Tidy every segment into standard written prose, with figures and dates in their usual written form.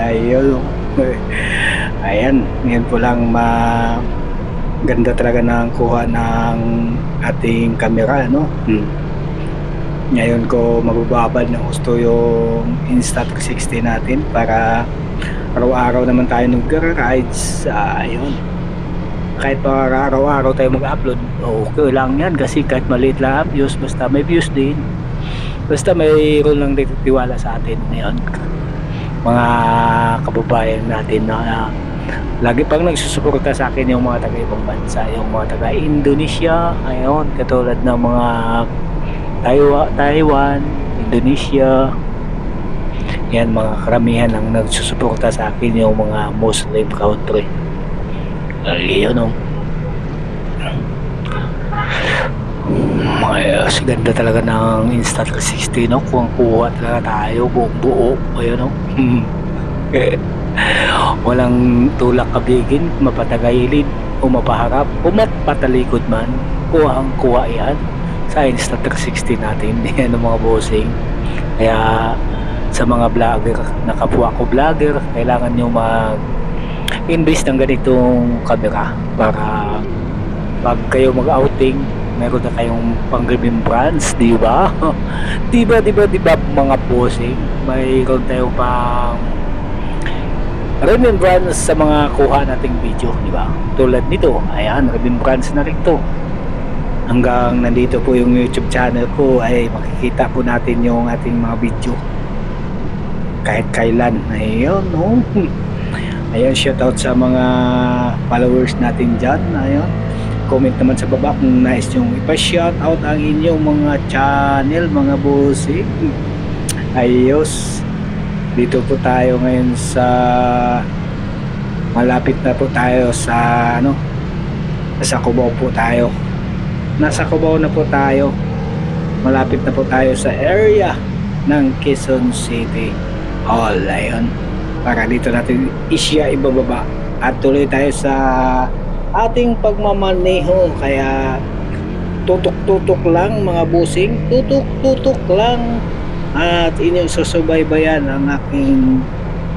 Ayun. Ayan, ngayon po lang ganda talaga ng kuha ng ating camera, no? Ngayon ko mabababad ng gusto yung Insta360 natin para araw-araw naman tayo nag-rides. Ayun. Kahit pa araw-araw tayo mag-upload, okay lang yan kasi kahit maliit lang ang views, basta may views din. Basta mayroon lang dito tiwala sa atin. Ayun. Mga kababayan natin na lagi pang nagsusuporta sa akin, yung mga taga-ibang bansa, yung mga taga-Indonesia, ayun, katulad ng mga Taiwan, Indonesia, yan, mga karamihan ang nagsusuporta sa akin, yung mga Muslim country. Ayun, no. Ganda talaga ng Insta360, no? Kuha talaga tayo buong buo. Ayun, no. Walang tulak kabigin, mapatagayilid o mapaharap o mapatalikod man, kuha yan sa Insta360 natin. Yan ang mga bossing. Kaya sa mga vlogger, nakapwa ko vlogger, kailangan nyo mag-invest ng ganitong camera para pag kayo mag-outing, meron na kayong pang-remembrance, di ba? di ba mga bossing? Mayroon tayong pang remembrance sa mga kuha nating video, di ba? Tulad nito, ayan, remembrance na rin to. Hanggang nandito po yung YouTube channel ko, ay makikita po natin yung ating mga video kahit kailan. Ayun, no? Ayun, shoutout sa mga followers natin dyan. Ayun, comment naman sa baba kung nais nyong ipa-shoutout ang inyong mga channel, mga bossing. Ayos, dito po tayo ngayon sa malapit na po tayo sa nasa Cubao po tayo. Nasa Cubao na po tayo. Malapit na po tayo sa area ng Quezon City. Ayun. Para dito natin isya ibababa at tuloy tayo sa ating pagmamaneho. Kaya tutok-tutok lang mga busing. Tutok-tutok lang. At inyong susubaybayan ang aking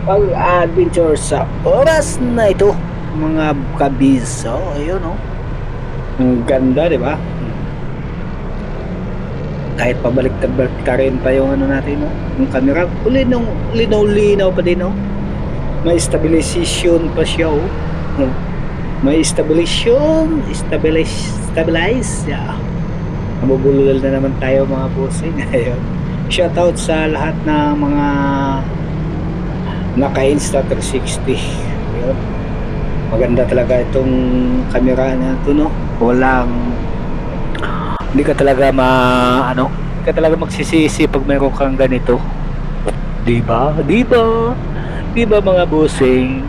pag-adventure sa oras na ito, mga kabiso. Ayun, no? Ang ganda, di ba? Kahit pabalik-balik rin pa yung natin, no? Yung camera, linaw-linaw pa din, no? May stabilization pa siya, oh. May stabilize, yeah. Mabubulol na naman tayo, mga bossing. Ayun. Shoutout sa lahat ng mga naka-Insta360. Ayun. Maganda talaga itong camera na ito, no? Hindi ka talaga hindi ka talaga magsisisi pag meron kang ganito. Di ba mga bossing?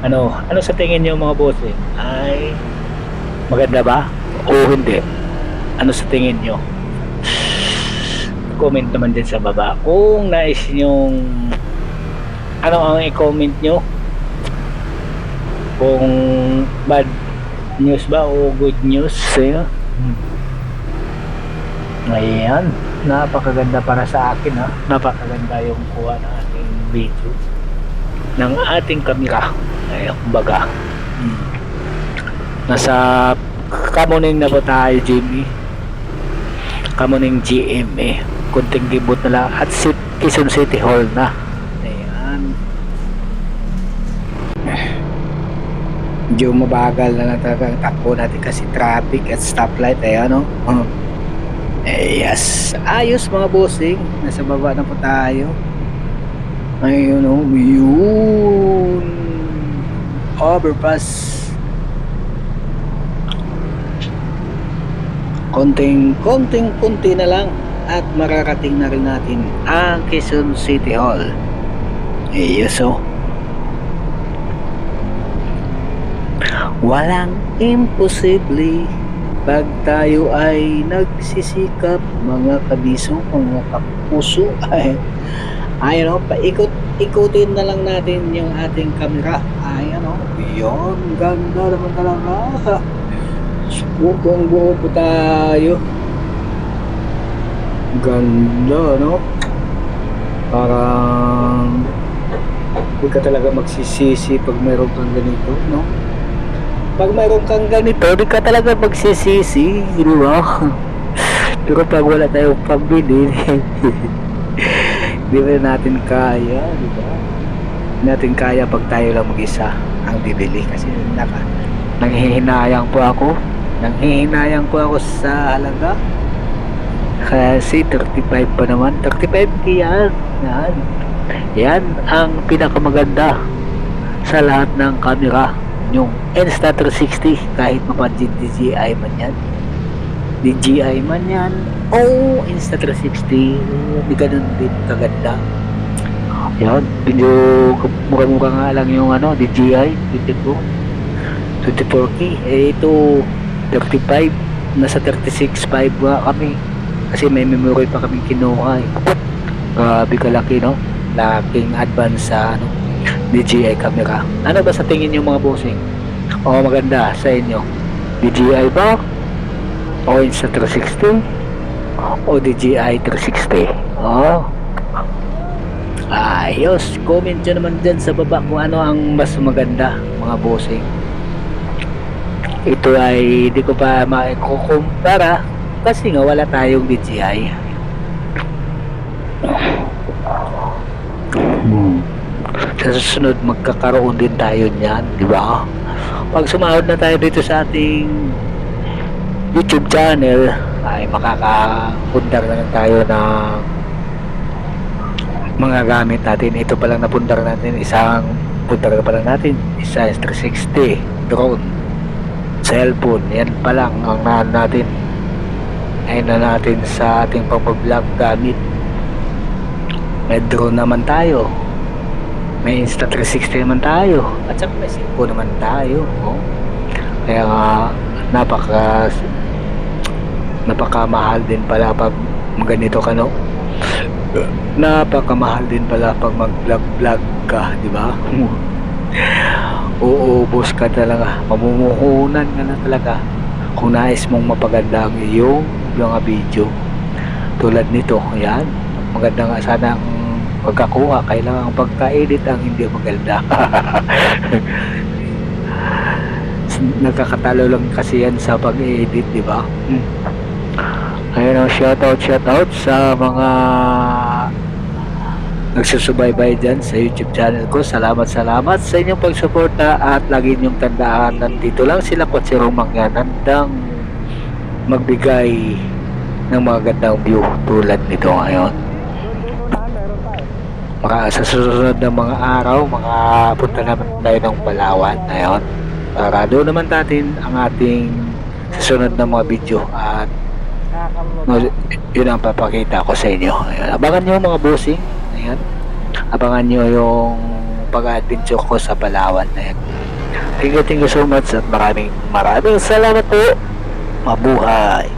Ano sa tingin niyo, mga bossing? Ay maganda ba o hindi? Ano sa tingin niyo? Comment naman din sa baba kung nais nyong ano ang i-comment nyo, kung bad news ba o good news. Ayan, napakaganda para sa akin, ha. Napakaganda yung kuha ng ating video ng ating camera. Ayun, kumbaga nasa Kamuning na po tayo, Jimmy. Kamuning GMA, kunting libot na lang at Quezon City Hall na. Ayan, medyo mabagal na lang talaga ang takbo natin kasi traffic at stoplight. Ayan, no? Yes, ayos mga bossing. Nasa baba na po tayo. Ayun, no? Yun, overpass. Konting-konti na lang at mararating na rin natin ang Quezon City Hall. Yes, oh. Walang imposible pag tayo ay nagsisikap, mga kabiso, mga kapuso. Ayun, oh, paikot-ikutin na lang natin yung ating camera. Ayun, oh. Yun, ganda naman talaga. Buong-buo po tayo. Ganda, no? Parang Huwag ka talaga magsisisi pag mayroon kang ganito, no? Pag mayroon kang ganito, di ka talaga magsisisi, di ba? Pero pag wala tayong pambili, di ba natin kaya, di ba? Di natin kaya pag tayo lang mag-isa ang bibili. Kasi nanghihinayang po ako. Nanghihinayang po ako sa halaga. Kasi 35 pa naman. 35k yan. Yan. Yan ang pinakamaganda sa lahat ng camera. Yung Insta360, kahit mapa DJI man yan. DJI man yan. Oh, Insta360. Hindi ganun din kaganda. Yan. Medyo mura-mura nga lang yung DJI. 24k. Eh, ito 35. Nasa 36.5 nga kami. Kasi may memory pa kaming kinuha eh. Grabe kalaki, no? Laking advance sa DJI camera. Ano ba sa tingin nyo mga bossing? O maganda sa inyo? DJI ba? O Insta360? O DJI 360? Oh. Ayos. Comment nyo naman dyan sa baba kung ano ang mas maganda mga bossing. Ito ay di ko pa maikukumpara kasi nga wala tayong DJI. Sa susunod magkakaroon din tayo niyan, di ba? Pag sumahod na tayo dito sa ating YouTube channel, ay makakapundar na lang tayo ng mga gamit natin. Ito pa lang napundar natin, isang pundar pa lang natin, isa is 360, drone, cellphone, yan pa lang ang nahan natin. Ayun na natin sa ating pag-vlog gamit. May drone naman tayo, may Insta360 naman tayo, at saka may cellphone naman tayo, oh. Kaya nga napakamahal din pala pag ganito ka, no? Napakamahal din pala pag mag-vlog ka, di ba? Uubos ka talaga, mamumuhunan ka na talaga kung nais mong mapaganda ang iyong mga video tulad nito. Yan, maganda nga sana ang pagkakuha, kailangan pagka-edit ang hindi maganda. Nagkakatalo lang kasi yan sa pag-edit, di ba? Ayun, shoutout sa mga nagsusubaybay dyan sa YouTube channel ko. Salamat sa inyong pagsuporta at lagi niyong tandaan, nandito lang sila Kotsirong Mangyan, handang magbigay ng mga gandang view tulad nito ngayon. Sa susunod ng mga araw, punta naman tayo ng Palawan ngayon para doon naman natin ang ating susunod na mga video at yun ang papakita ko sa inyo. Ayan. Abangan nyo mga bossing. Ayan. Abangan nyo yung pag-adventure ko sa Palawan. Ayan. Thank you so much at maraming salamat po. Mabuhay.